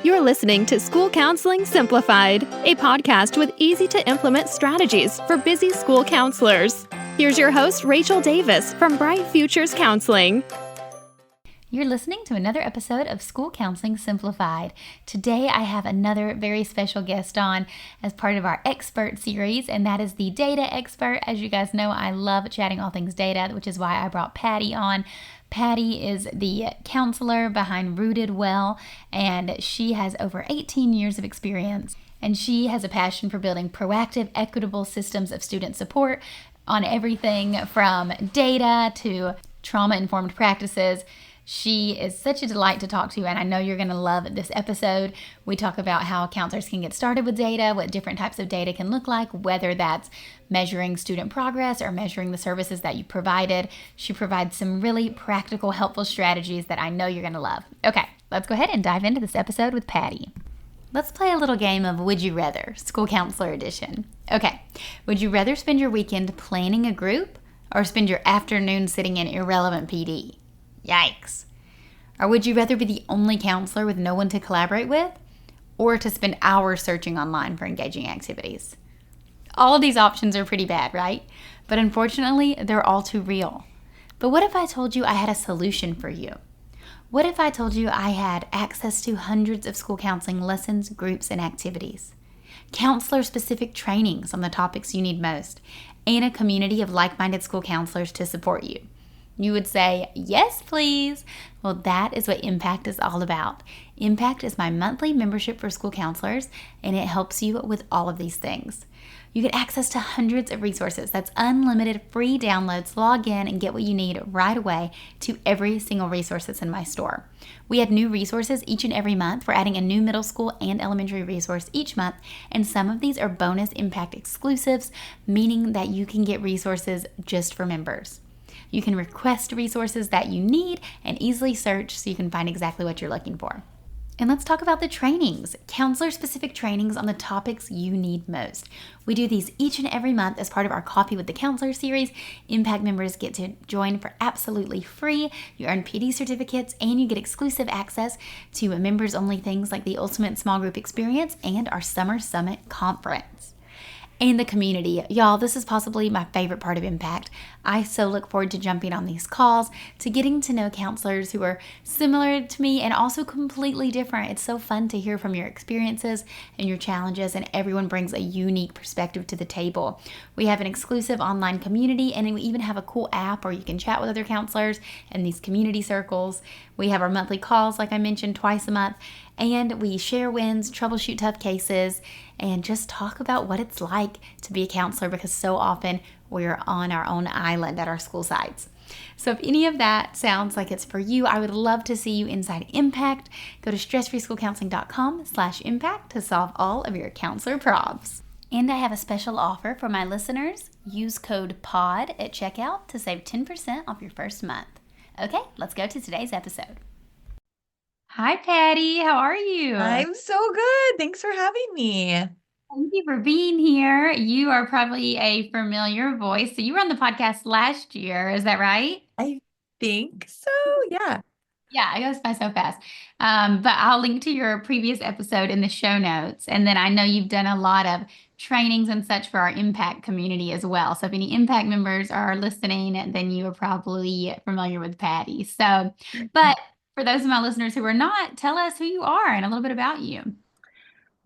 You're listening to School Counseling Simplified, a podcast with easy-to-implement strategies for busy school counselors. Here's your host, Rachel Davis from Bright Futures Counseling. You're listening to another episode of School Counseling Simplified. Today I have another very special guest on as part of our expert series, and that is the data expert. As you guys know, I love chatting all things data, which is why I brought Patti on. Patti is the counselor behind Rooted Well, and she has over 18 years of experience, and she has a passion for building proactive, equitable systems of student support on everything from data to trauma-informed practices. She is such a delight to talk to, and I know you're going to love this episode. We talk about how counselors can get started with data, what different types of data can look like, whether that's measuring student progress or measuring the services that you provided. She provides some really practical, helpful strategies that I know you're going to love. Okay, let's go ahead and dive into this episode with Patti. Let's play a little game of Would You Rather, School Counselor Edition. Okay, would you rather spend your weekend planning a group or spend your afternoon sitting in irrelevant PD? Yikes. Or would you rather be the only counselor with no one to collaborate with, or to spend hours searching online for engaging activities? All of these options are pretty bad, right? But unfortunately, they're all too real. But what if I told you I had a solution for you? What if I told you I had access to hundreds of school counseling lessons, groups, and activities, counselor-specific trainings on the topics you need most, and a community of like-minded school counselors to support you? You would say, yes, please. Well, that is what Impact is all about. Impact is my monthly membership for school counselors, and it helps you with all of these things. You get access to hundreds of resources. That's unlimited free downloads. Log in and get what you need right away to every single resource that's in my store. We add new resources each and every month. We're adding a new middle school and elementary resource each month, and some of these are bonus Impact exclusives, meaning that you can get resources just for members. You can request resources that you need and easily search so you can find exactly what you're looking for. And let's talk about the trainings, counselor-specific trainings on the topics you need most. We do these each and every month as part of our Coffee with the Counselor series. Impact members get to join for absolutely free. You earn PD certificates and you get exclusive access to members-only things like the Ultimate Small Group Experience and our Summer Summit Conference. And the community. Y'all, this is possibly my favorite part of Impact. I so look forward to jumping on these calls, to getting to know counselors who are similar to me and also completely different. It's so fun to hear from your experiences and your challenges, and everyone brings a unique perspective to the table. We have an exclusive online community, and we even have a cool app where you can chat with other counselors in these community circles. We have our monthly calls, like I mentioned, twice a month, and we share wins, troubleshoot tough cases, and just talk about what it's like to be a counselor, because so often we're on our own island at our school sites. So if any of that sounds like it's for you, I would love to see you inside Impact. Go to stressfreeschoolcounseling.com/impact to solve all of your counselor problems. And I have a special offer for my listeners. Use code POD at checkout to save 10% off your first month. Okay, let's go to today's episode. Hi, Patti. How are you? I'm so good. Thanks for having me. Thank you for being here. You are probably a familiar voice. So you were on the podcast last year. Is that right? I think so. Yeah. Yeah, it goes by so fast. But I'll link to your previous episode in the show notes. And then I know you've done a lot of trainings and such for our Impact community as well. So if any Impact members are listening, then you are probably familiar with Patti. So, but for those of my listeners who are not, tell us who you are and a little bit about you.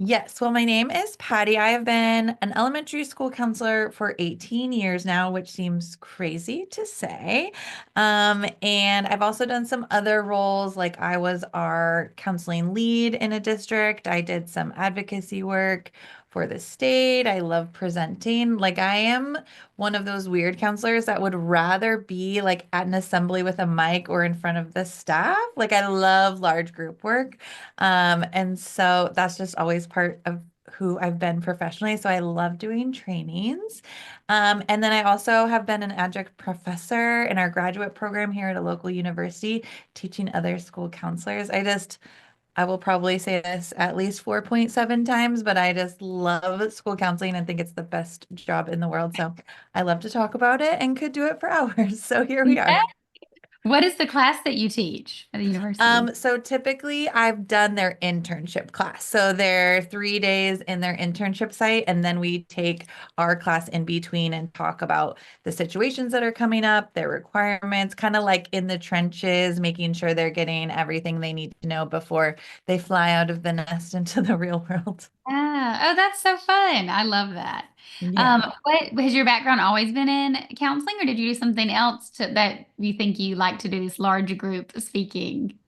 Yes. Well, my name is Patti. I have been an elementary school counselor for 18 years now, which seems crazy to say. And I've also done some other roles, like I was our counseling lead in a district. I did some advocacy work for the state. I love presenting. Like I am one of those weird counselors that would rather be like at an assembly with a mic or in front of the staff. Like I love large group work. And so that's just always part of who I've been professionally. So I love doing trainings. And then I also have been an adjunct professor in our graduate program here at a local university, teaching other school counselors. I will probably say this at least 4.7 times, but I just love school counseling and think it's the best job in the world. So I love to talk about it and could do it for hours. So here we are. What is the class that you teach at the university? So typically I've done their internship class. So they're 3 days in their internship site, and then we take our class in between and talk about the situations that are coming up, their requirements, kind of like in the trenches, making sure they're getting everything they need to know before they fly out of the nest into the real world. Ah, oh, that's so fun. I love that. Yeah. What has your background always been in counseling, or did you do something else that you think you like to do this large group speaking?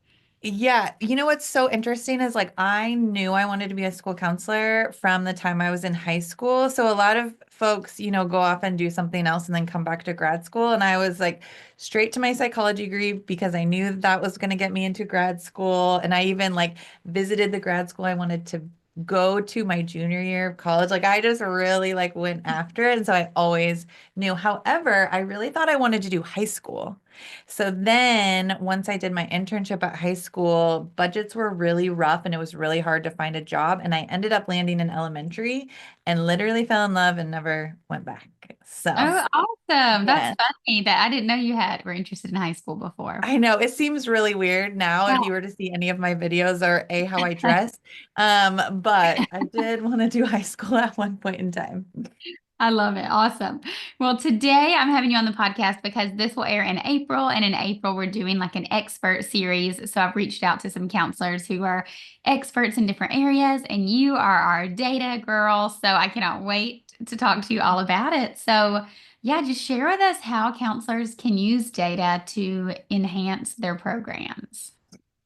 Yeah, you know what's so interesting is like I knew I wanted to be a school counselor from the time I was in high school. So a lot of folks, go off and do something else and then come back to grad school. And I was like straight to my psychology degree because I knew that was going to get me into grad school. And I even like visited the grad school I wanted to go to my junior year of college. Like I just really like went after it. And so I always knew. However, I really thought I wanted to do high school. So then once I did my internship at high school, budgets were really rough and it was really hard to find a job. And I ended up landing in elementary and literally fell in love and never went back. So, Oh, awesome. That's yeah. funny that I didn't know you were interested in high school before. I know it seems really weird now Yeah. if you were to see any of my videos or how I dress. But I did want to do high school at one point in time. I love it. Awesome. Well, today I'm having you on the podcast because this will air in April. And in April, we're doing like an expert series. So I've reached out to some counselors who are experts in different areas, and you are our data girl. So I cannot wait to talk to you all about it. So, yeah, just share with us how counselors can use data to enhance their programs.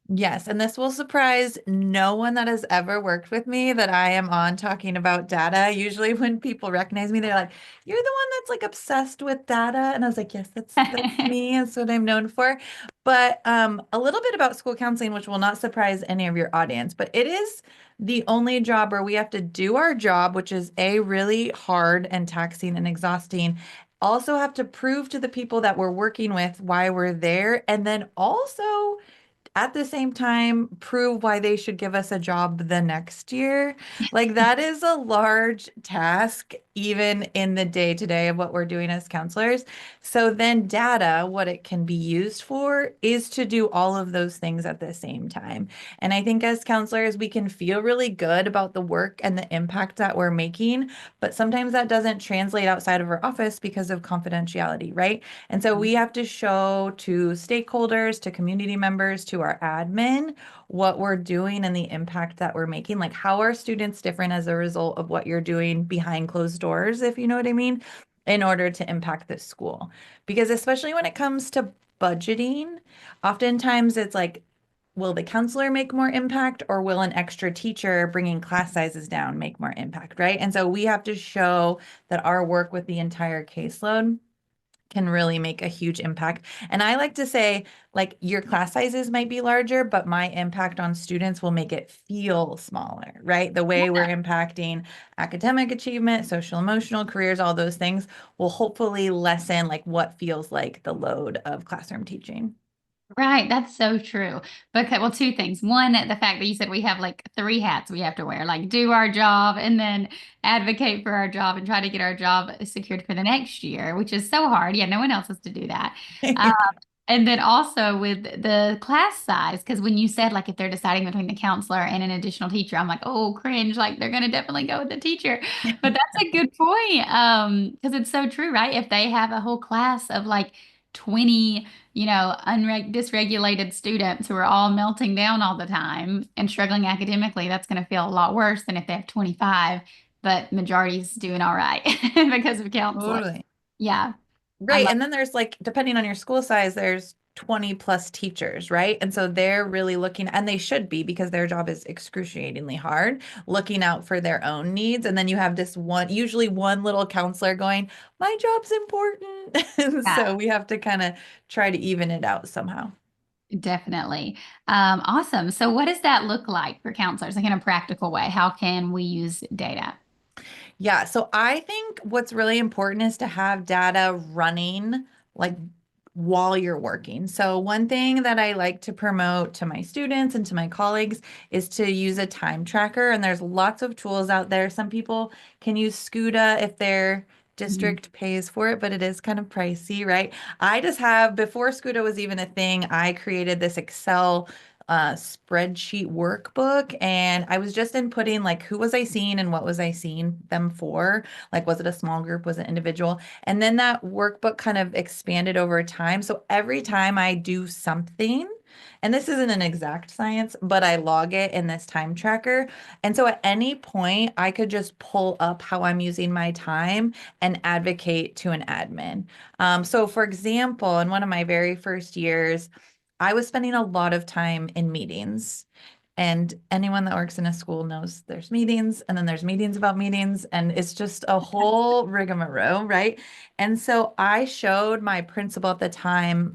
Yes, and this will surprise no one that has ever worked with me that I am on talking about data. Usually when people recognize me, they're like, "You're the one that's like obsessed with data." And I was like, "Yes, that's me. That's what I'm known for." But a little bit about school counseling, which will not surprise any of your audience, but it is the only job where we have to do our job, which is a really hard and taxing and exhausting. Also have to prove to the people that we're working with why we're there, and then also at the same time prove why they should give us a job the next year. Like that is a large task, even in the day to day of what we're doing as counselors. So then data, what it can be used for is to do all of those things at the same time. And I think as counselors, we can feel really good about the work and the impact that we're making, but sometimes that doesn't translate outside of our office because of confidentiality, right? And so we have to show to stakeholders, to community members, to our admin, what we're doing and the impact that we're making. Like, how are students different as a result of what you're doing behind closed doors, if you know what I mean, in order to impact the school? Because especially when it comes to budgeting, oftentimes it's like, will the counselor make more impact or will an extra teacher bringing class sizes down make more impact, right? And so we have to show that our work with the entire caseload can really make a huge impact. And I like to say, like, your class sizes might be larger, but my impact on students will make it feel smaller, right? The way we're impacting academic achievement, social emotional careers, all those things will hopefully lessen like what feels like the load of classroom teaching. Right, that's so true. Because, well, two things. One, the fact that you said we have like three hats we have to wear, like do our job and then advocate for our job and try to get our job secured for the next year, which is so hard. Yeah, no one else has to do that. Um, and then also with the class size, because when you said like if they're deciding between the counselor and an additional teacher, I'm like, oh, cringe, like they're gonna definitely go with the teacher. But that's a good point. Because it's so true, right? If they have a whole class of like 20 dysregulated students who are all melting down all the time and struggling academically, that's going to feel a lot worse than if they have 25, but majority's doing all right because of counseling. Totally. Yeah, I Right. love And then there's like, depending on your school size, there's 20 plus teachers, right? And so they're really looking, and they should be because their job is excruciatingly hard, looking out for their own needs. And then you have this one, usually one little counselor going, my job's important. And yeah, so we have to kind of try to even it out somehow. definitely. Awesome. So what does that look like for counselors, like in a practical way? How can we use data? Yeah, so I think what's really important is to have data running like while you're working. So one thing that I like to promote to my students and to my colleagues is to use a time tracker. And there's lots of tools out there. Some people can use Scuda if they're Mhm. district pays for it, but it is kind of pricey, right? I just have, before Scudo was even a thing, I created this Excel spreadsheet workbook, and I was just inputting like who was I seeing and what was I seeing them for? Like, was it a small group? Was it individual? And then that workbook kind of expanded over time. So every time I do something, and this isn't an exact science, but I log it in this time tracker. And so at any point, I could just pull up how I'm using my time and advocate to an admin. So, for example, in one of my very first years, I was spending a lot of time in meetings. And anyone that works in a school knows there's meetings and then there's meetings about meetings, and it's just a whole rigmarole, right? And so I showed my principal at the time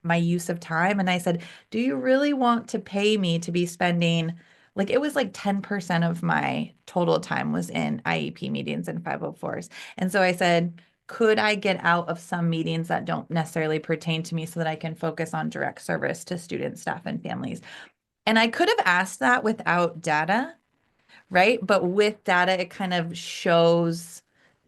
my use of time, and I said, "Do you really want to pay me to be spending like it was like 10% of my total time was in IEP meetings and 504s." And so I said, could I get out of some meetings that don't necessarily pertain to me so that I can focus on direct service to students, staff, and families? And I could have asked that without data, right? But with data, it kind of shows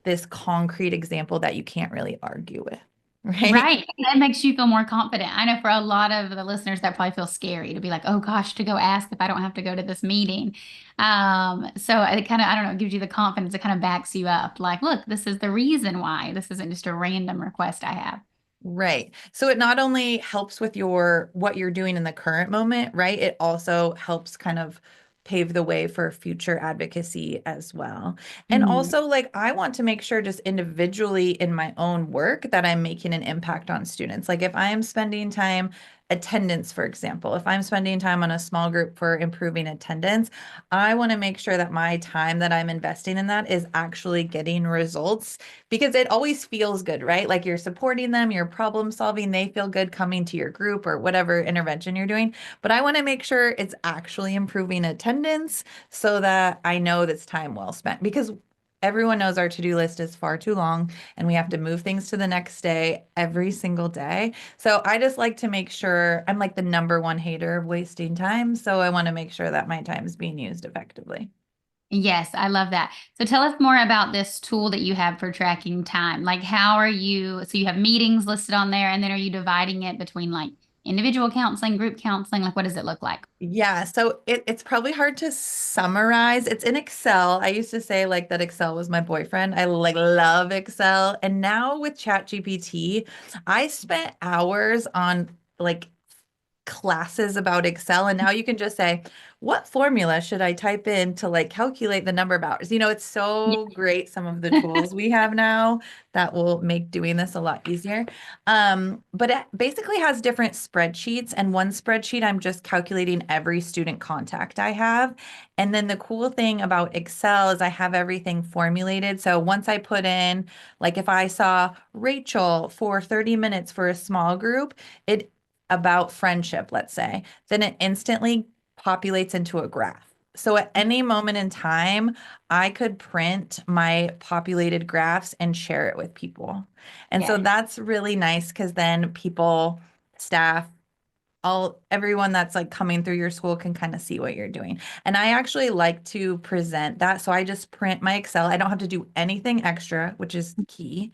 this concrete example that you can't really argue with, right? Right. That makes you feel more confident. I know for a lot of the listeners that probably feel scary to be like, oh gosh, to go ask if I don't have to go to this meeting. So it kind of, I don't know, it gives you the confidence. It kind of backs you up. Like, look, this is the reason why. This isn't just a random request I have. Right. So it not only helps with your what you're doing in the current moment, right? It also helps kind of pave the way for future advocacy as well. And Mhm. also, like, I want to make sure just individually in my own work that I'm making an impact on students. Like if I am spending time attendance, for example, if I'm spending time on a small group for improving attendance, I want to make sure that my time that I'm investing in that is actually getting results, because it always feels good, right? Like you're supporting them, you're problem solving, they feel good coming to your group or whatever intervention you're doing. But I want to make sure it's actually improving attendance so that I know that's time well spent, because everyone knows our to-do list is far too long and we have to move things to the next day every single day. So I just like to make sure I'm like the number one hater of wasting time. So I want to make sure that my time is being used effectively. Yes, I love that. So tell us more about this tool that you have for tracking time. Like, how are you? So you have meetings listed on there, and then are you dividing it between like individual counseling, group counseling? Like, what does it look like? Yeah, so it's probably hard to summarize. It's in Excel. I used to say like that Excel was my boyfriend. I like love Excel. And now with ChatGPT, I spent hours on like classes about Excel, and now you can just say, what formula should I type in to like calculate the number of hours? It's so great, some of the tools we have now that will make doing this a lot easier. But it basically has different spreadsheets, and one spreadsheet I'm just calculating every student contact I have. And then the cool thing about Excel is I have everything formulated. So once I put in, like if I saw Rachel for 30 minutes for a small group, it about friendship, let's say, then it instantly populates into a graph. So at any moment in time, I could print my populated graphs and share it with people. And so Yeah. that's really nice because then people, staff, everyone that's like coming through your school can kind of see what you're doing. And I actually like to present that. So I just print my Excel. I don't have to do anything extra, which is key.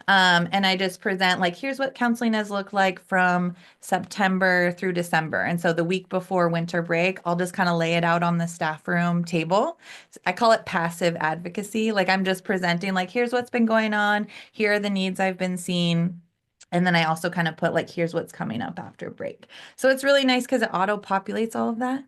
And I just present like, here's what counseling has looked like from September through December. And so the week before winter break, I'll just kind of lay it out on the staff room table. I call it passive advocacy. Like I'm just presenting like, here's what's been going on. Here are the needs I've been seeing. And then I also kind of put like, here's what's coming up after break. So it's really nice because it auto populates all of that.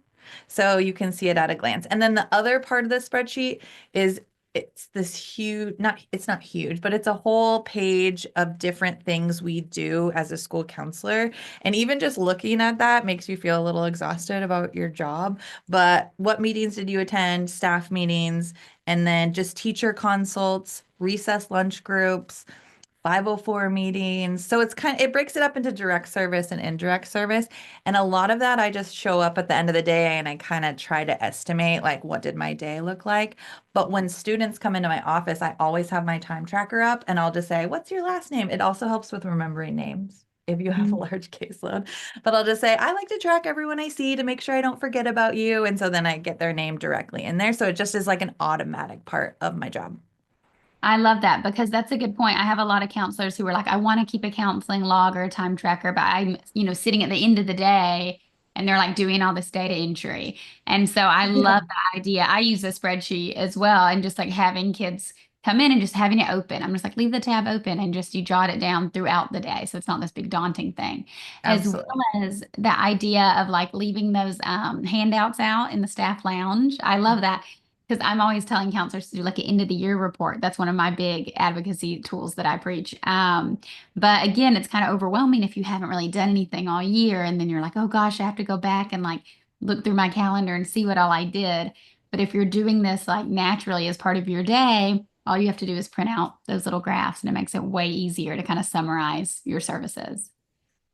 So you can see it at a glance. And then the other part of the spreadsheet is it's this huge, it's not huge, but it's a whole page of different things we do as a school counselor. And even just looking at that makes you feel a little exhausted about your job. But what meetings did you attend? Staff meetings, and then just teacher consults, recess lunch groups, 504 meetings. So it breaks it up into direct service and indirect service. And a lot of that I just show up at the end of the day and I kind of try to estimate like what did my day look like. But when students come into my office, I always have my time tracker up and I'll just say, what's your last name? It also helps with remembering names if you have a Mhm. large caseload. But I'll just say, I like to track everyone I see to make sure I don't forget about you. And so then I get their name directly in there. So it just is like an automatic part of my job. I love that because that's a good point. I have a lot of counselors who are like, I want to keep a counseling log or a time tracker, but I'm, sitting at the end of the day and they're like doing all this data entry. And so I Yeah. love the idea. I use a spreadsheet as well and just like having kids come in and just having it open. I'm just like, leave the tab open and just you jot it down throughout the day. So it's not this big daunting thing, as Absolutely. well as the idea of like leaving those handouts out in the staff lounge. I love that. Because I'm always telling counselors to do like an end of the year report. That's one of my big advocacy tools that I preach. But again, it's kind of overwhelming if you haven't really done anything all year. And then you're like, oh gosh, I have to go back and like look through my calendar and see what all I did. But if you're doing this like naturally as part of your day, all you have to do is print out those little graphs and it makes it way easier to kind of summarize your services.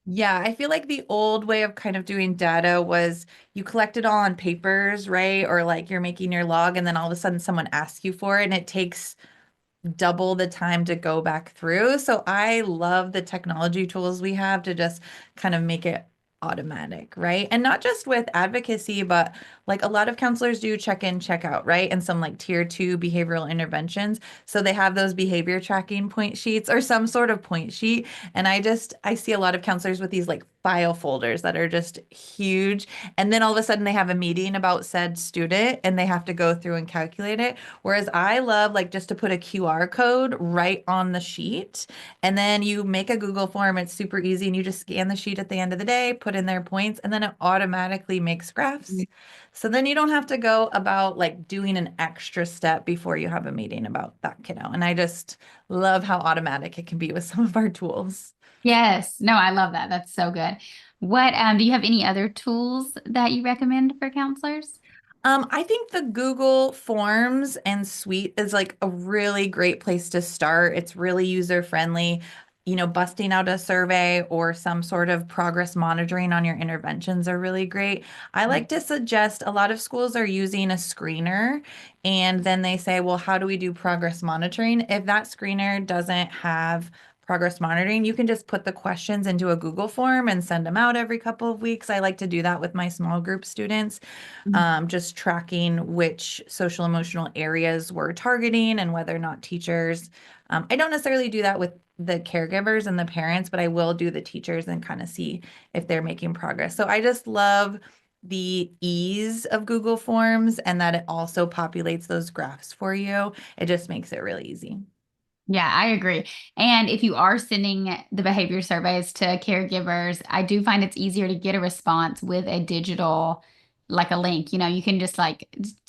Yeah, I feel like the old way of kind of doing data was you collect it all on papers, right? Or like you're making your log and then all of a sudden someone asks you for it and it takes double the time to go back through. So I love the technology tools we have to just kind of make it automatic, right? And not just with advocacy, but like a lot of counselors do check in, check out, right? And some like tier two behavioral interventions. So they have those behavior tracking point sheets or some sort of point sheet. And I see a lot of counselors with these like file folders that are just huge. And then all of a sudden they have a meeting about said student and they have to go through and calculate it. Whereas I love like just to put a QR code right on the sheet and then you make a Google form. It's super easy and you just scan the sheet at the end of the day, put in their points, and then it automatically makes graphs. So then you don't have to go about like doing an extra step before you have a meeting about that kiddo. And I just love how automatic it can be with some of our tools. Yes. No, I love that. That's so good. What do you have any other tools that you recommend for counselors? I think the Google Forms and Suite is like a really great place to start. It's really user friendly. Busting out a survey or some sort of progress monitoring on your interventions are really great. I like to suggest a lot of schools are using a screener and then they say, well, how do we do progress monitoring? If that screener doesn't have progress monitoring, you can just put the questions into a Google form and send them out every couple of weeks. I like to do that with my small group students, just tracking which social emotional areas we're targeting and whether or not teachers. I don't necessarily do that with the caregivers and the parents, but I will do the teachers and kind of see if they're making progress. So I just love the ease of Google Forms and that it also populates those graphs for you. It just makes it really easy. Yeah, I agree. And if you are sending the behavior surveys to caregivers, I do find it's easier to get a response with a digital, like a link. You can just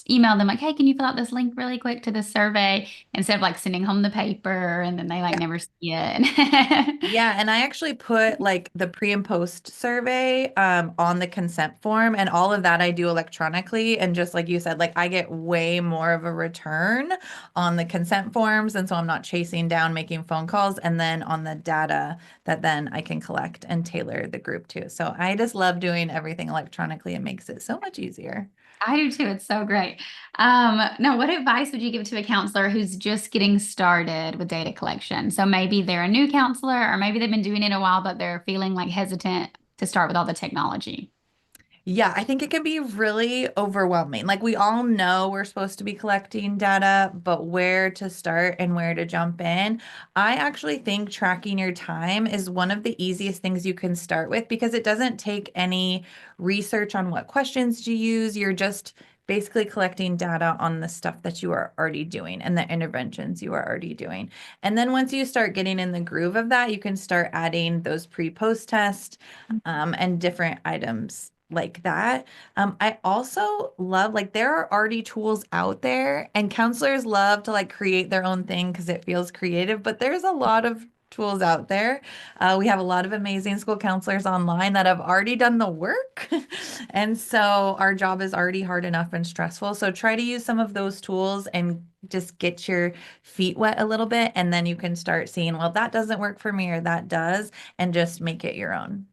email them like, hey, can you fill out this link really quick to this survey instead of like sending home the paper and then they like never see it. Yeah, and I actually put like the pre and post survey on the consent form and all of that I do electronically. And just like you said, like I get way more of a return on the consent forms. And so I'm not chasing down making phone calls and then on the data that then I can collect and tailor the group to. So I just love doing everything electronically. It makes it so much easier. I do too. It's so great. Now, what advice would you give to a counselor who's just getting started with data collection? So maybe they're a new counselor, or maybe they've been doing it a while, but they're feeling like hesitant to start with all the technology. Yeah, I think it can be really overwhelming. Like we all know we're supposed to be collecting data, but where to start and where to jump in. I actually think tracking your time is one of the easiest things you can start with because it doesn't take any research on what questions to use. You're just basically collecting data on the stuff that you are already doing and the interventions you are already doing. And then once you start getting in the groove of that, you can start adding those pre-post tests and different items like that. I also love like there are already tools out there and counselors love to like create their own thing because it feels creative, but there's a lot of tools out there. We have a lot of amazing school counselors online that have already done the work. And so our job is already hard enough and stressful. So try to use some of those tools and just get your feet wet a little bit. And then you can start seeing, well, that doesn't work for me or that does, and just make it your own.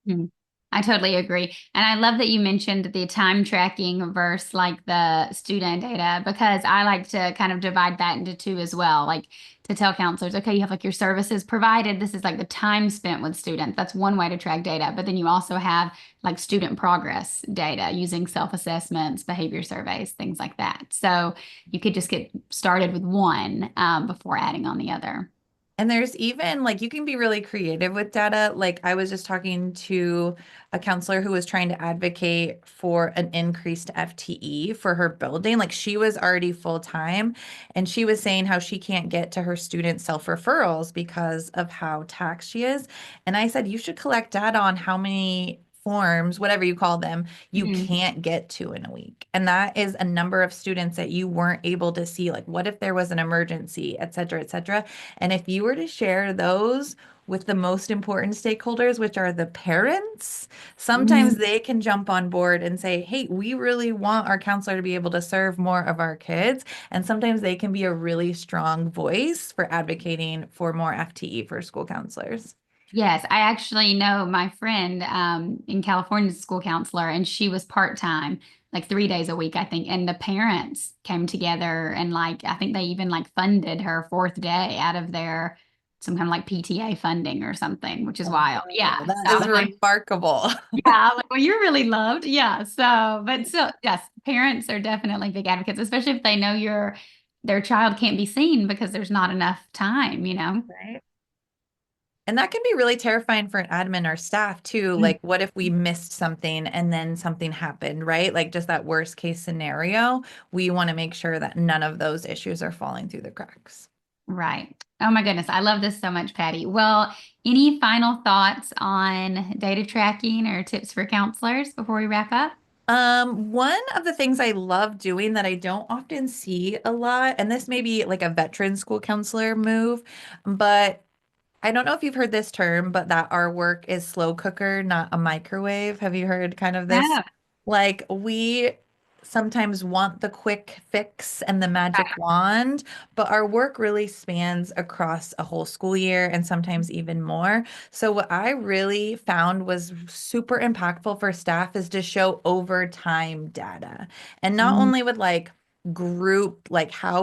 Hmm. I totally agree. And I love that you mentioned the time tracking versus like the student data because I like to kind of divide that into two as well. Like to tell counselors, okay, you have like your services provided. This is like the time spent with students. That's one way to track data. But then you also have like student progress data using self-assessments, behavior surveys, things like that. So you could just get started with one before adding on the other. And there's even like you can be really creative with data. Like I was just talking to a counselor who was trying to advocate for an increased FTE for her building. Like she was already full time and she was saying how she can't get to her student self-referrals because of how taxed she is. And I said, you should collect data on how many forms, whatever you call them, you Mhm. can't get to in a week. And that is a number of students that you weren't able to see. Like, what if there was an emergency, et cetera, et cetera. And if you were to share those with the most important stakeholders, which are the parents, sometimes they can jump on board and say, hey, we really want our counselor to be able to serve more of our kids. And sometimes they can be a really strong voice for advocating for more FTE for school counselors. Yes, I actually know my friend in California, is a school counselor, and she was part-time, like 3 days a week, I think. And the parents came together and like I think they even like funded her fourth day out of their some kind of like PTA funding or something, which is wild. Yeah. Oh, So that I is was like, remarkable. yeah, I was like, well, you're really loved. Yeah. So, but still, yes, parents are definitely big advocates, especially if they know their child can't be seen because there's not enough time, you know? Right. And that can be really terrifying for an admin or staff too. Mm. Like, what if we missed something and then something happened, right? Like, just that worst case scenario. We want to make sure that none of those issues are falling through the cracks. Right. Oh my goodness. I love this so much, Patty. Well, any final thoughts on data tracking or tips for counselors before we wrap up? One of the things I love doing that I don't often see a lot, and this may be like a veteran school counselor move, but I don't know if you've heard this term, but that our work is slow cooker, not a microwave. Have you heard kind of this? No. Like we sometimes want the quick fix and the magic wand, but our work really spans across a whole school year and sometimes even more. So what I really found was super impactful for staff is to show overtime data. And not Mm, only with like group like how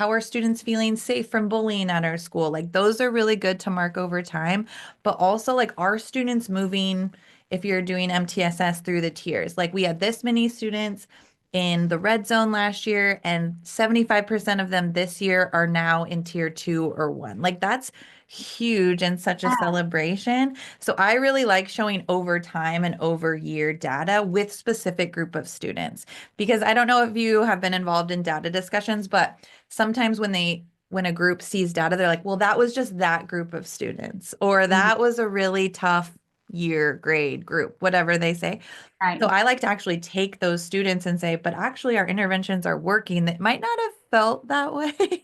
are students feeling safe from bullying at our school, like those are really good to mark over time, but also like are students moving if you're doing MTSS through the tiers, like we had this many students in the red zone last year and 75% of them this year are now in tier 2 or 1. Like that's huge and such a wow. celebration. So I really like showing over time and over year data with specific group of students because I don't know if you have been involved in data discussions, but sometimes when a group sees data, they're like, well, that was just that group of students, or Mhm. that was a really tough year grade group, whatever they say. So Right. I like to actually take those students and say, but actually our interventions are working. That might not have felt that way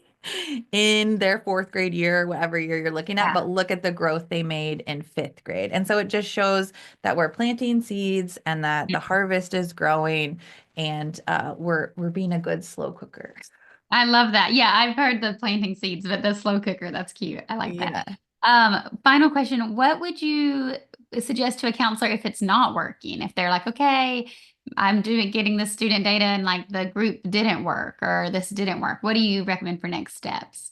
in their fourth grade year, whatever year you're looking at, Yeah. but look at the growth they made in fifth grade. And so it just shows that we're planting seeds and that the harvest is growing and we're being a good slow cooker. I love that. Yeah, I've heard the planting seeds, but the slow cooker, that's cute. I like that. Yeah. Final question. What would you suggest to a counselor if it's not working? If they're like, okay, I'm doing getting the student data and like the group didn't work or this didn't work. What do you recommend for next steps?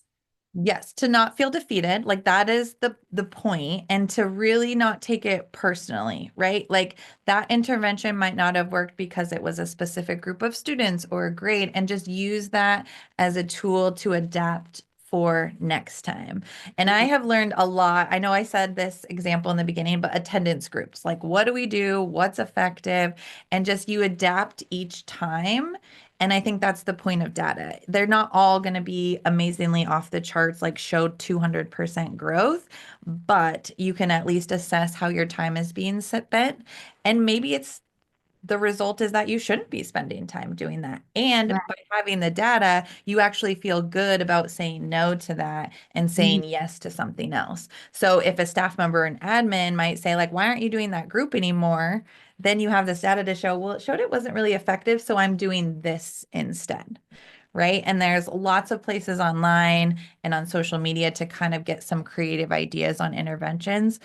Yes, to not feel defeated, like that is the point, and to really not take it personally, right? Like that intervention might not have worked because it was a specific group of students or a grade, and just use that as a tool to adapt for next time. And I have learned a lot. I know I said this example in the beginning, but attendance groups, like what do we do? What's effective? And just you adapt each time and I think that's the point of data. They're not all going to be amazingly off the charts, like showed 200% growth, but you can at least assess how your time is being spent. And maybe it's the result is that you shouldn't be spending time doing that. And by having the data, you actually feel good about saying no to that and saying Right. yes to something else. So if a staff member and admin might say, like, why aren't you doing that group anymore? Then you have this data to show, well, it showed it wasn't really effective, so I'm doing this instead. right? And there's lots of places online and on social media to kind of get some creative ideas on interventions,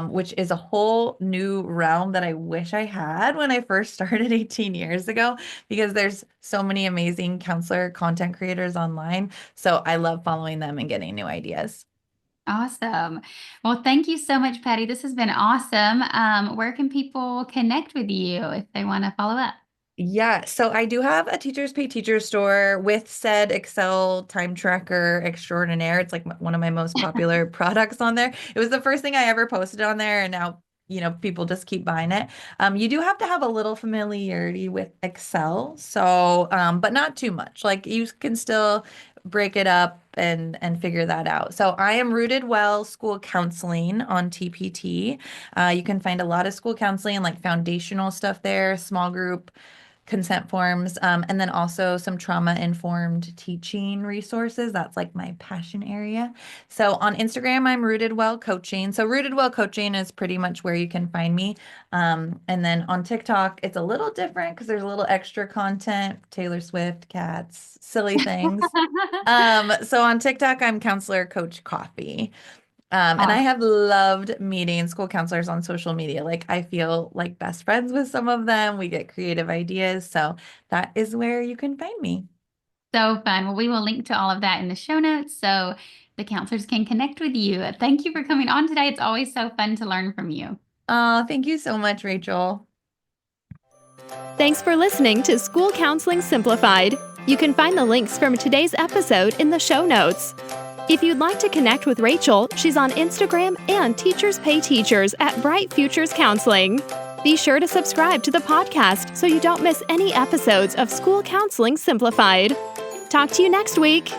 which is a whole new realm that I wish I had when I first started 18 years ago, because there's so many amazing counselor content creators online. So I love following them and getting new ideas. Awesome. Well, thank you so much, Patty. This has been awesome. Where can people connect with you if they want to follow up? Yeah, so I do have a Teachers Pay Teachers store with said Excel time tracker extraordinaire. It's like one of my most popular products on there. It was the first thing I ever posted on there, and now, people just keep buying it. You do have to have a little familiarity with Excel, so but not too much. Like you can still break it up and figure that out. So I am Rooted Well School Counseling on TPT. You can find a lot of school counseling, like foundational stuff there, small group consent forms, and then also some trauma-informed teaching resources. That's like my passion area. So on Instagram, I'm Rooted Well Coaching. So Rooted Well Coaching is pretty much where you can find me. And then on TikTok, it's a little different because there's a little extra content, Taylor Swift, cats, silly things. So on TikTok, I'm Counselor Coach Coffee. And I have loved meeting school counselors on social media. Like I feel like best friends with some of them. We get creative ideas. So that is where you can find me. So fun. Well, we will link to all of that in the show notes so the counselors can connect with you. Thank you for coming on today. It's always so fun to learn from you. Oh, thank you so much, Rachel. Thanks for listening to School Counseling Simplified. You can find the links from today's episode in the show notes. If you'd like to connect with Rachel, she's on Instagram and Teachers Pay Teachers at Bright Futures Counseling. Be sure to subscribe to the podcast so you don't miss any episodes of School Counseling Simplified. Talk to you next week.